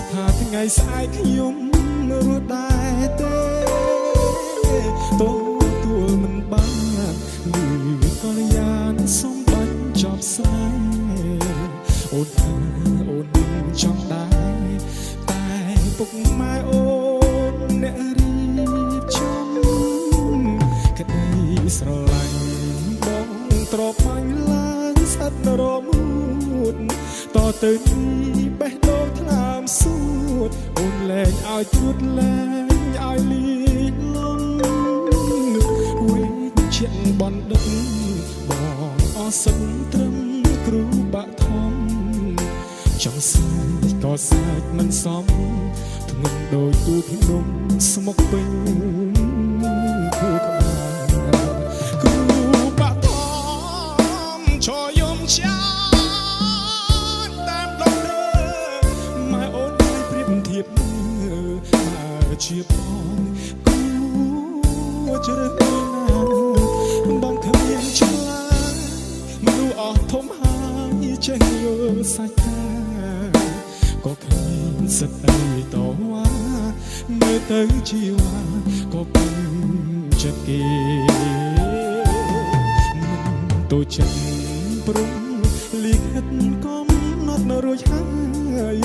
ថាថ្ងៃស្អែកខ្ញុំរស់ដែរទេតូទួលមិនបានលឺកល្យានសំបញ្ចប់ស្នេហ៍អូនថាអូននឹងចង់ដែរតែពុកម៉ែអូនអ្នករៀបចំក្តីស្រឡាញ់បងត្របាញ់ឡើងស្អិតរមួតតទៅនេះបេះដូងថ្លើមសួតអូនលែងឲ្យទួតលែងឲ្យលីលំវិញជាបនដឹកបងអសិនត្រឹមគ្រូបាក់ធំចង់សាច់ក៏សាច់មិនសមធ្ងន់ដោយទូភ្នំស្មុកពេញគូក្បាលគ្រូបាក់ធំឈរយំចាជាបងគូជ្រើសរើសណាបងគ្មានឆ្លាតមនុស្សអស់ធំហើយចេះយល់សាច់ថាក៏គ្មានសិទ្ធអីតវ៉ាមើលទៅជីវ៉ាក៏ពេញចិត្តគេមិនទៅចិត្តព្រមលិខិតកំណត់នៅរួចហើយ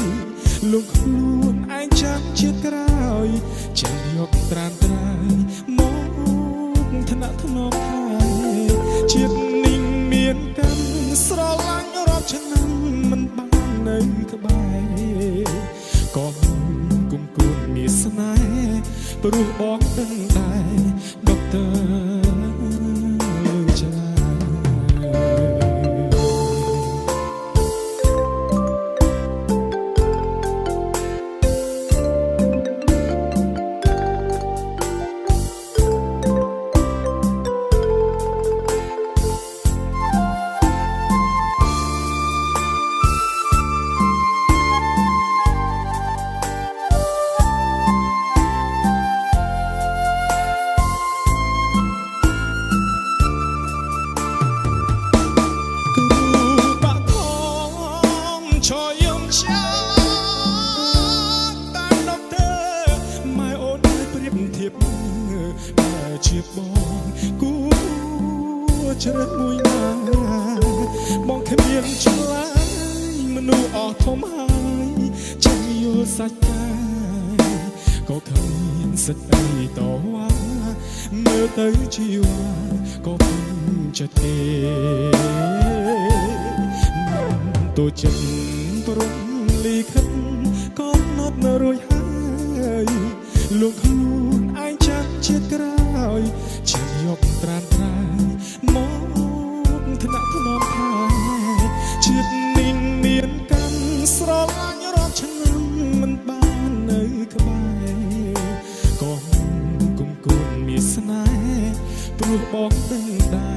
លោកខ្លួនឯងចាំជាក្រោយចាំយកត្រានត្រាយមកថ្នាក់ថ្នមហើយជាតិនេះមានកម្មស្រឡាញ់រាប់ឆ្នាំមិនបាននៅក្បែរក៏គុំគួនមានស្នេហ៍ព្រោះបងដឹងដែរដុកទ័រចាជាបងគូជ្រើសមួយណាបងគ្មានឆ្លាញ់មនុស្សអស់ធំហើយចេះយល់សាច់កាយក៏គ្មានសិទ្ធអីតវ៉ាមើលទៅជីវ៉ាក៏ពេញចិត្តគេទៅចិត្តព្រមលិខិតកំណត់នៅរួចហើយលោកខ្លួនឯងចាំជាក្រោយជាយកត្រានត្រាយមកថ្នាក់ថ្នមហើយជាតិនេះមានកម្មស្រឡាញ់រាប់ឆ្នាំមិនបាននៅក្បែរក៏គុំគួនមានស្នេហ៍ព្រោះបងដឹងដែរ